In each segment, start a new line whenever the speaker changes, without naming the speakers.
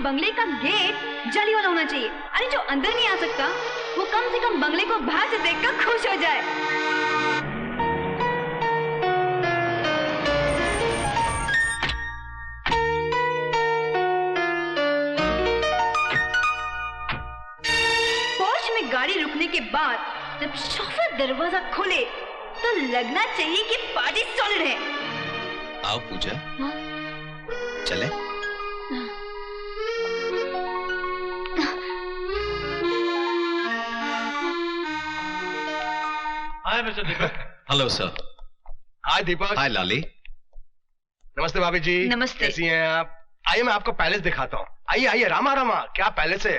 बंगले का गेट जाली वाला होना चाहिए। अरे जो अंदर नहीं आ सकता वो कम से कम बंगले को बाहर से देखकर खुश हो जाए। पोर्च में गाड़ी रुकने के बाद जब शोफर दरवाजा खोले तो लगना चाहिए कि पार्टी सॉलिड है।
आओ पूजा। हाँ? चले?
Hi mister Deepak.
Hello sir.
Hi Deepak.
Hi Lali.
नमस्ते भाभी जी।
नमस्ते।
कैसी हैं आप? आइए मैं आपको पैलेस दिखाता हूँ। आइए आइए, रामा रामा क्या पैलेस है।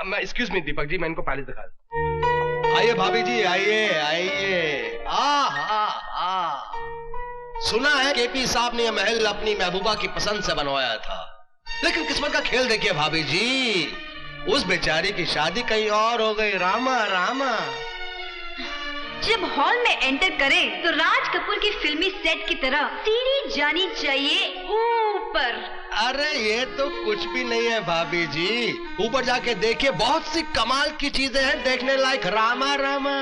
मैं एक्सक्यूज मी दीपक जी, मैं इनको पैलेस दिखा दूँ।
आइए भाभी जी, आइए आइए। सुना है केपी साहब ने यह महल अपनी महबूबा की पसंद से बनवाया था, लेकिन किस्मत का खेल देखिए भाभी जी, उस बेचारी की शादी कहीं और हो गई। रामा रामा।
जब हॉल में एंटर करें तो राज कपूर की फिल्मी सेट की तरह सीढ़ी जानी चाहिए ऊपर।
अरे ये तो कुछ भी नहीं है भाभी जी, ऊपर जाके देखिए, बहुत सी कमाल की चीजें हैं देखने लायक। रामा रामा।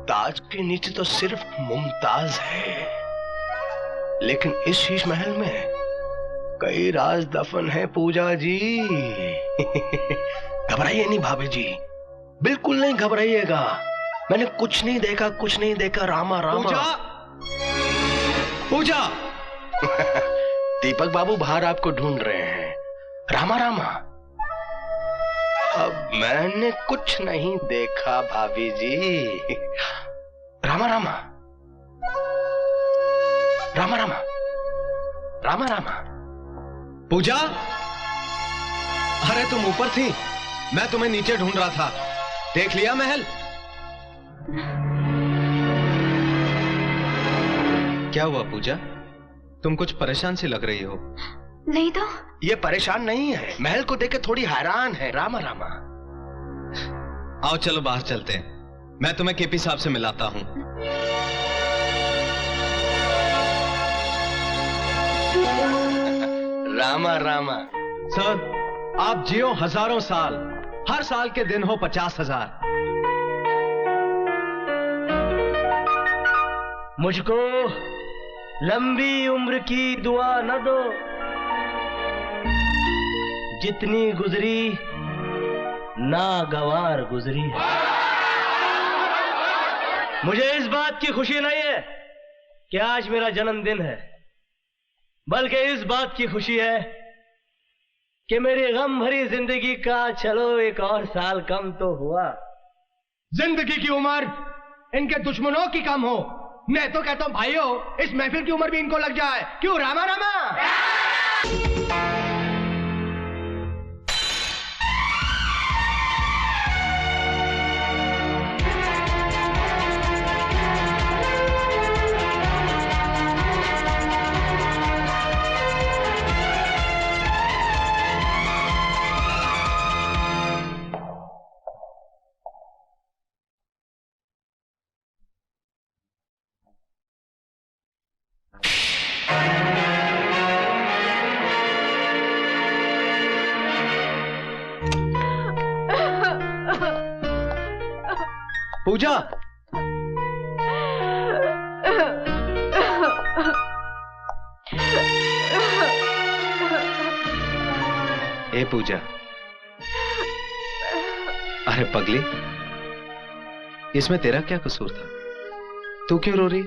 ताज के नीचे तो सिर्फ मुमताज है, लेकिन इस शीश महल में कई राज दफन है पूजा जी। घबराइए नहीं भाभी जी, बिल्कुल नहीं घबराइएगा। मैंने कुछ नहीं देखा, कुछ नहीं देखा। रामा रामा।
पूजा।
दीपक बाबू बाहर आपको ढूंढ रहे हैं। रामा रामा। अब मैंने कुछ नहीं देखा भाभी जी। रामा रामा। रामा रामा। रामा रामा।
पूजा, अरे तुम ऊपर थी, मैं तुम्हें नीचे ढूंढ रहा था। देख लिया महल? क्या हुआ पूजा, तुम कुछ परेशान सी लग रही हो?
नहीं तो।
ये परेशान नहीं है, महल को देख के थोड़ी हैरान है। रामा रामा।
आओ चलो बाहर चलते हैं, मैं तुम्हें केपी साहब से मिलाता हूं।
रामा रामा।
सर, आप जियो हजारों साल, हर साल के दिन हो 50,000।
मुझको लंबी उम्र की दुआ न दो, जितनी गुजरी नागवार गुजरी है। मुझे इस बात की खुशी नहीं है कि आज मेरा जन्मदिन है, बल्कि इस बात की खुशी है कि मेरी गम भरी जिंदगी का चलो एक और साल कम तो हुआ।
जिंदगी की उम्र इनके दुश्मनों की कम हो, मैं तो कहता हूँ भाइयों, इस महफिल की उम्र भी इनको लग जाए। क्यों रामा रामा?
पूजा, ए पूजा, अरे पगली, इसमें तेरा क्या कसूर था? तू क्यों रो रही?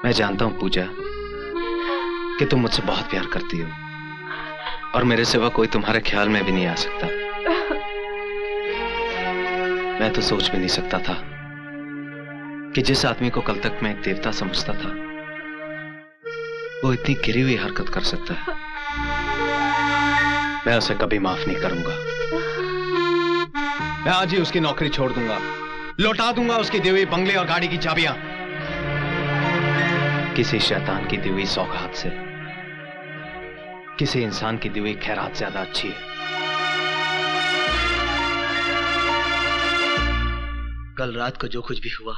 मैं जानता हूं पूजा कि तुम मुझसे बहुत प्यार करती हो और मेरे सिवा कोई तुम्हारे ख्याल में भी नहीं आ सकता। मैं तो सोच भी नहीं सकता था कि जिस आदमी को कल तक मैं एक देवता समझता था वो इतनी गिरी हुई हरकत कर सकता है। मैं उसे कभी माफ नहीं करूंगा। मैं आज ही उसकी नौकरी छोड़ दूंगा, लौटा दूंगा उसकी दी हुई बंगले और गाड़ी की चाबियां। किसी शैतान की दी हुई सौगात से किसी इंसान की दी हुई खैरात ज्यादा अच्छी है।
कल रात को जो कुछ भी हुआ,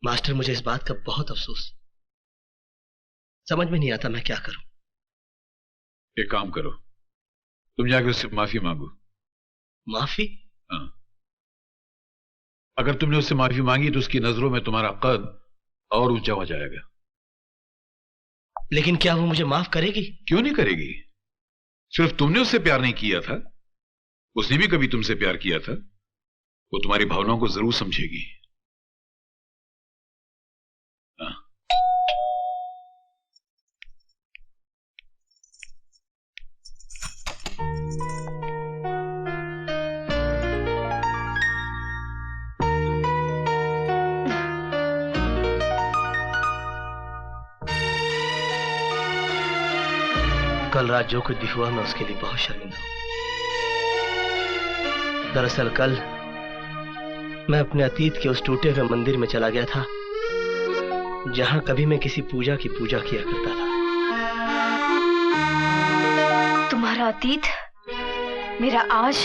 मास्टर, मुझे इस बात का बहुत अफसोस। समझ में नहीं आता मैं क्या करूं।
एक काम करो, तुम जाके उससे माफी मांगो।
माफी?
हाँ। अगर तुमने उससे माफी मांगी तो उसकी नजरों में तुम्हारा कद और ऊंचा हो जाएगा।
लेकिन क्या वो मुझे माफ करेगी?
क्यों नहीं करेगी? सिर्फ तुमने उससे प्यार नहीं किया था, उसने भी कभी तुमसे प्यार किया था। वो तुम्हारी भावनाओं को जरूर समझेगी। हाँ।
कल रात जो कुछ भी हुआ मैं उसके लिए बहुत शर्मिंदा हूं। दरअसल कल मैं अपने अतीत के उस टूटे हुए मंदिर में चला गया था जहां कभी मैं किसी पूजा की पूजा किया करता था।
तुम्हारा अतीत, मेरा आज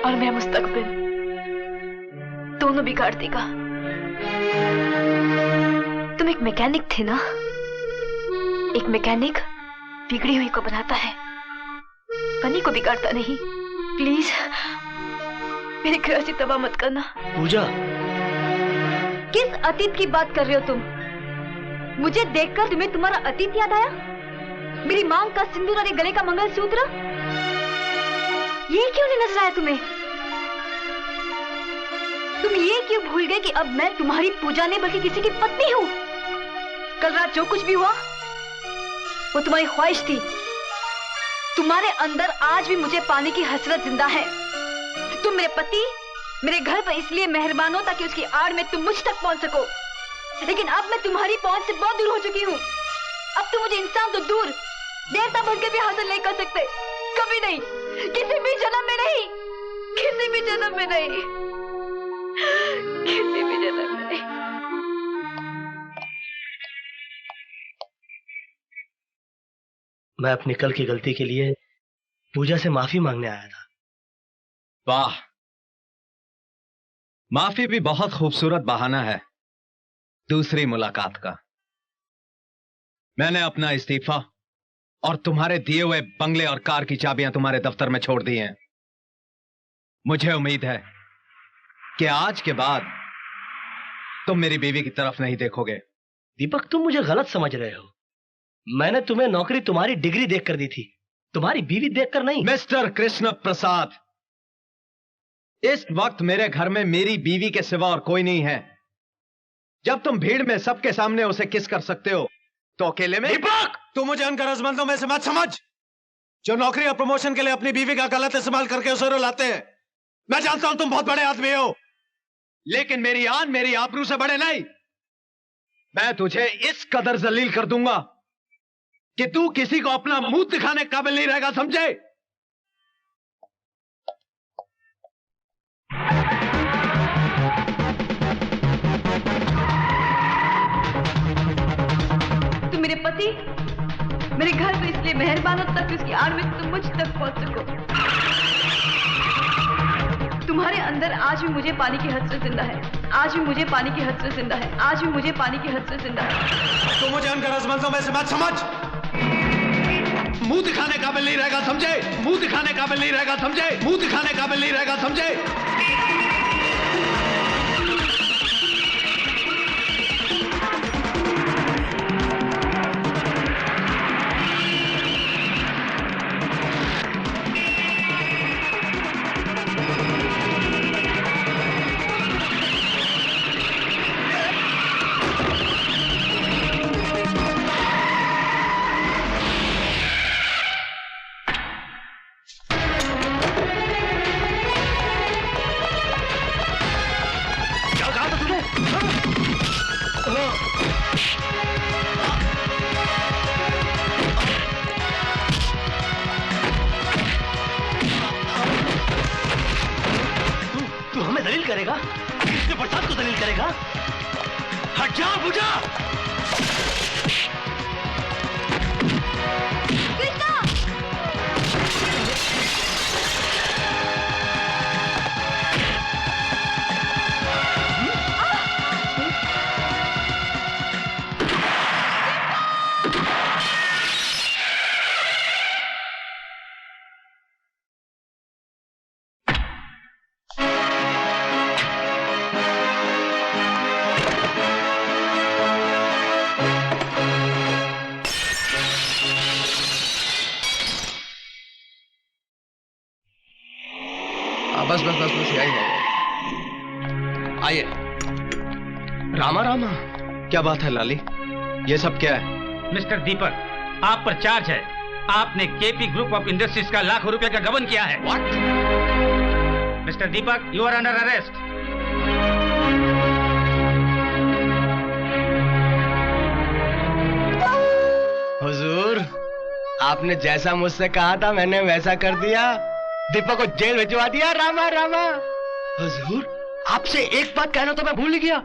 और मेरा मुस्तकबिल दोनों बिगाड़ देगा। तुम एक मैकेनिक थे ना? एक मैकेनिक बिगड़ी हुई को बनाता है, बनी को बिगाड़ता नहीं। प्लीज मेरे गृहस्थी तबाह मत करना।
पूजा,
किस अतीत की बात कर रहे हो तुम? मुझे देखकर तुम्हें तुम्हारा अतीत याद आया? मेरी मांग का सिंदूर और गले का मंगलसूत्र, ये क्यों नहीं नजर आया तुम्हें? तुम ये क्यों भूल गए कि अब मैं तुम्हारी पूजा नहीं बल्कि किसी की पत्नी हूँ? कल रात जो कुछ भी हुआ वो तुम्हारी ख्वाहिश थी। तुम्हारे अंदर आज भी मुझे पाने की हसरत जिंदा है। तुम मेरे पति, मेरे घर पर इसलिए मेहरबान हो ताकि उसकी आड़ में तुम मुझ तक पहुंच सको। लेकिन अब मैं तुम्हारी पहुंच से बहुत दूर हो चुकी हूँ। अब तुम मुझे इंसान तो दूर, देवता बनकर भी हासिल नहीं कर सकते। कभी नहीं, किसी भी जन्म में नहीं, किसी भी जन्म में नहीं, किसी भी जन्म में नहीं।
मैं अपनी कल की गलती के लिए पूजा से माफी मांगने आया था।
वाह, माफी भी बहुत खूबसूरत बहाना है दूसरी मुलाकात का। मैंने अपना इस्तीफा और तुम्हारे दिए हुए बंगले और कार की चाबियां तुम्हारे दफ्तर में छोड़ दी हैं। मुझे उम्मीद है कि आज के बाद तुम मेरी बीवी की तरफ नहीं देखोगे।
दीपक, तुम मुझे गलत समझ रहे हो। मैंने तुम्हें नौकरी तुम्हारी डिग्री देखकर दी थी, तुम्हारी बीवी देखकर नहीं।
मिस्टर कृष्ण प्रसाद, इस वक्त मेरे घर में मेरी बीवी के सिवा और कोई नहीं है। जब तुम भीड़ में सबके सामने उसे किस कर सकते हो तो अकेले में।
दीपक,
तू मुझे उन गरजमंदों में से मत समझ जो नौकरी और प्रमोशन के लिए अपनी बीवी का गलत इस्तेमाल करके उसे रुलाते हैं। मैं जानता हूं तुम बहुत बड़े आदमी हो, लेकिन मेरी आन मेरी आबरू से बड़े नहीं। मैं तुझे इस कदर जलील कर दूंगा कि तू किसी को अपना मुंह दिखाने के काबिल नहीं रहेगा, समझे?
तुम मेरे पति, मेरे घर पे इसलिए मेहरबान हो तक उसकी आड़ में तुम मुझ तक पहुंच सको। तुम्हारे अंदर आज भी मुझे पानी की हसरत जिंदा है, आज भी मुझे पानी की हसरत जिंदा है, आज भी मुझे पानी की हसरत जिंदा है।
तो मुझे उनका रसमंजों में से बात समझ। मुंह दिखाने काबिल नहीं रहेगा, समझे? मुंह दिखाने काबिल नहीं रहेगा, समझे? मुंह दिखाने काबिल नहीं रहेगा, समझे?
तू हमें दलील करेगा? कृष्ण प्रसाद को दलील करेगा? हट जा बुझा!
बस बस बस बस यही है। आइए। रामा रामा,
क्या बात है लाली? ये सब क्या है?
मिस्टर दीपक, आप पर चार्ज है। आपने केपी ग्रुप ऑफ इंडस्ट्रीज का लाखों रुपए का गबन किया है।
What?
Mister Deepak, you are under arrest.
हुजूर, आपने जैसा मुझसे कहा था मैंने वैसा कर दिया। दीपक को जेल भिजवा दिया। रामा रामा। हुजूर, आपसे एक बात कहना तो मैं भूल ही गया।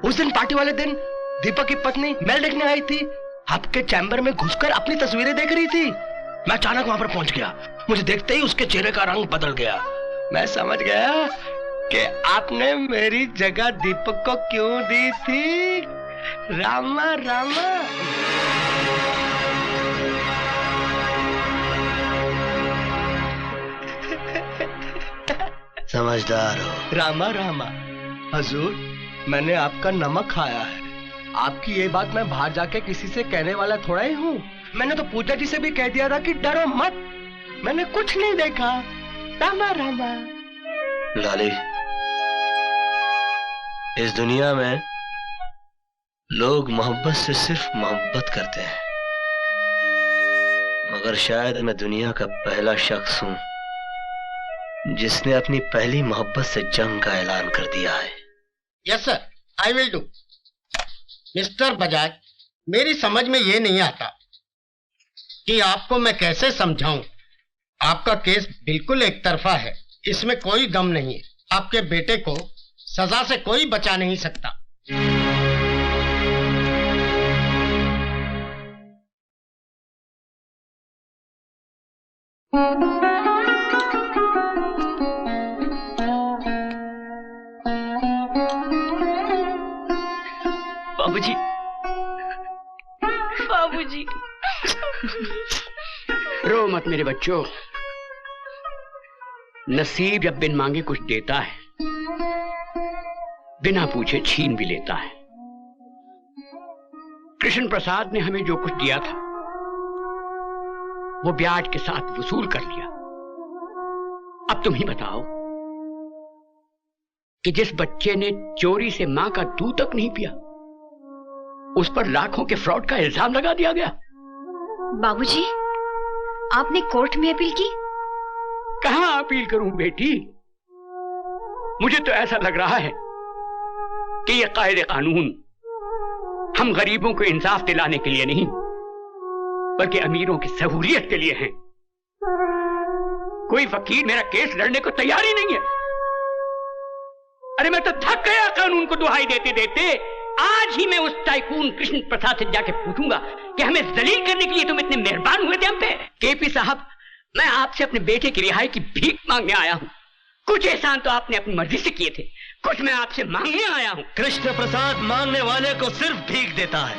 उस दिन पार्टी वाले दिन दीपक की पत्नी मेल देखने आई थी, आपके चैम्बर में घुसकर अपनी तस्वीरें देख रही थी। मैं अचानक वहां पर पहुंच गया। मुझे देखते ही उसके चेहरे का रंग बदल गया। मैं समझ गया कि आपने मेरी जगह दीपक को क्यों दी थी। रामा रामा। समझदार हो। रामा रामा। हजूर, मैंने आपका नमक खाया है। आपकी ये बात मैं बाहर जाके किसी से कहने वाला थोड़ा ही हूँ। मैंने तो पूजा जी से भी कह दिया था कि डरो मत, मैंने कुछ नहीं देखा। रामा रामा। लाली, इस दुनिया में लोग मोहब्बत से सिर्फ मोहब्बत करते हैं, मगर शायद मैं दुनिया का पहला शख्स हूं जिसने अपनी पहली मोहब्बत से जंग का ऐलान कर दिया है।
Yes sir, I will do. Mister Bajaj, मेरी समझ में ये नहीं आता कि आपको मैं कैसे समझाऊं। आपका केस बिल्कुल एक तरफा है, इसमें कोई गम नहीं है। आपके बेटे को सजा से कोई बचा नहीं सकता।
बाबूजी, बाबूजी।
रो मत मेरे बच्चों, नसीब जब बिन मांगे कुछ देता है, बिना पूछे छीन भी लेता है। कृष्ण प्रसाद ने हमें जो कुछ दिया था वो ब्याज के साथ वसूल कर लिया। अब तुम ही बताओ कि जिस बच्चे ने चोरी से मां का दूध तक नहीं पिया, उस पर लाखों के फ्रॉड का इल्जाम लगा दिया गया।
बाबूजी, आपने कोर्ट में अपील की?
कहां अपील करूं बेटी, मुझे तो ऐसा लग रहा है कि ये कायदे कानून हम गरीबों को इंसाफ दिलाने के लिए नहीं, बल्कि अमीरों की सहूलियत के लिए हैं। कोई वकील मेरा केस लड़ने को तैयार ही नहीं है। अरे मैं तो थक गया कानून को दुहाई देते देते। आज ही मैं उस टाइकून कृष्ण प्रसाद से जाके पूछूंगा कि हमें जलील करने के लिए तुम इतने मेहरबान हुए थे हम पे। केपी साहब, मैं आपसे अपने बेटे की रिहाई की भीख मांगने आया हूं। कुछ एहसान तो आपने अपनी मर्जी से किए थे, कुछ मैं आपसे मांगने आया हूं।
कृष्ण प्रसाद मांगने वाले को सिर्फ भीख देता है,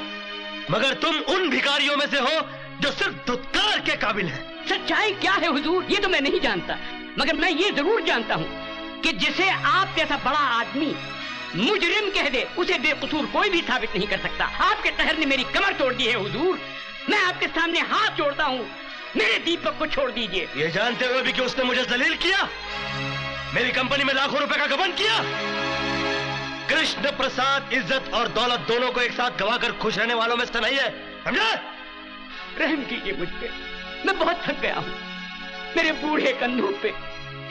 मगर तुम उन भिखारियों में से हो जो सिर्फ दुत्कार के काबिल हैं।
सच्चाई क्या है हुजूर, ये तो मैं नहीं जानता, मगर मैं ये जरूर जानता हूं कि जिसे आप जैसा बड़ा आदमी मुजरिम कह दे, उसे बेकसूर कोई भी साबित नहीं कर सकता। आपके कहर ने मेरी कमर तोड़ दी है हुजूर। मैं आपके सामने हाथ जोड़ता हूं, मेरे दीपक को छोड़ दीजिए।
ये जानते हुए भी कि उसने मुझे जलील किया, मेरी कंपनी में लाखों रुपए का गबन किया। कृष्ण प्रसाद इज्जत और दौलत दोनों को एक साथ गवाकर खुश रहने वालों में से नहीं है, समझा?
रहम कीजिए मुझ पे, मैं बहुत थक गया हूं। मेरे बूढ़े कंधों पे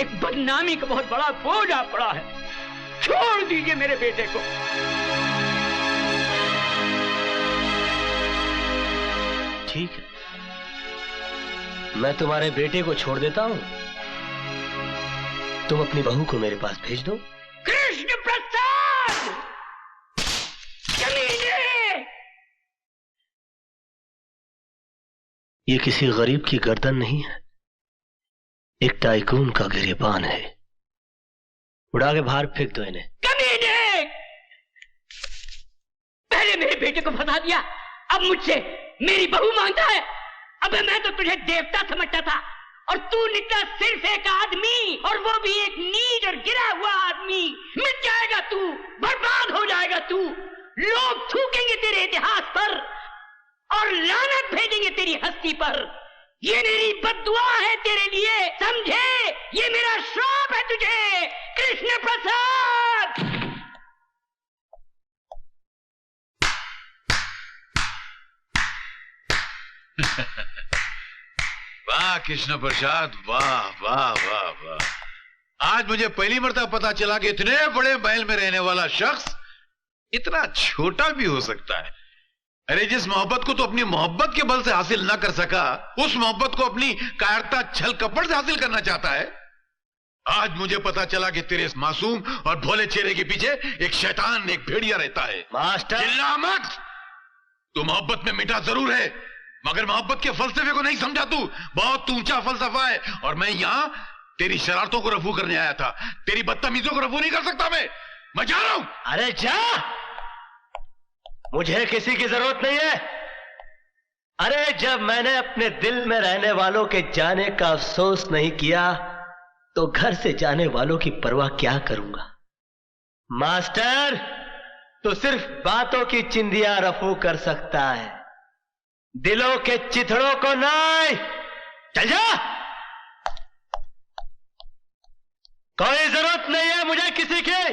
एक बदनामी का बहुत बड़ा बोझ आ पड़ा है। छोड़ दीजिए मेरे बेटे को।
ठीक है, मैं तुम्हारे बेटे को छोड़ देता हूं, तुम अपनी बहू को मेरे पास भेज दो।
कृष्ण प्रसाद, कमीने!
ये किसी गरीब की गर्दन नहीं है, एक टाइकून का गिरेबान है। उड़ा के बाहर फेंक दो इन्हें।
कमीने! पहले मेरे बेटे को फंसा दिया, अब मुझसे मेरी बहू मांगता है। अबे मैं तो तुझे देवता समझता था, और तू निकला सिर्फ एक आदमी, और वो भी एक नीच और गिरा हुआ आदमी। मिट जाएगा तू, बर्बाद हो जाएगा तू। लोग थूकेंगे तेरे इतिहास पर और लानत भेजेंगे तेरी हस्ती पर। ये मेरी बद्दुआ है तेरे लिए, समझे? ये मेरा श्राप है तुझे, कृष्ण प्रसाद।
वाह कृष्ण प्रसाद, वाह वाह वाह वाह। आज मुझे पहली मर्तबा पता चला कि इतने बड़े महल में रहने वाला शख्स इतना छोटा भी हो सकता है। अरे जिस मोहब्बत को तो अपनी मोहब्बत के बल से हासिल ना कर सका, उस मोहब्बत को अपनी कायरता छल कपट से हासिल करना चाहता है। आज मुझे पता चला कि तेरे इस मासूम और भोले चेहरे के पीछे एक शैतान, एक भेड़िया रहता है।
मास्टर,
चिल्ला मत। तू मोहब्बत में मिटा जरूर है, मगर मोहब्बत के फलसफे को नहीं समझा। तू बहुत ऊंचा फलसफा है, और मैं यहां तेरी शरारतों को रफू करने आया था। तेरी बदतमीजों को रफू नहीं कर सकता मैं जा रहा हूं।
अरे जा, मुझे किसी की जरूरत नहीं है। अरे जब मैंने अपने दिल में रहने वालों के जाने का अफसोस नहीं किया, तो घर से जाने वालों की परवाह क्या करूंगा। मास्टर, तो सिर्फ बातों की चिंदियां रफू कर सकता है, दिलों के चिथड़ों को नहीं। चल जा, कोई जरूरत नहीं है मुझे किसी की।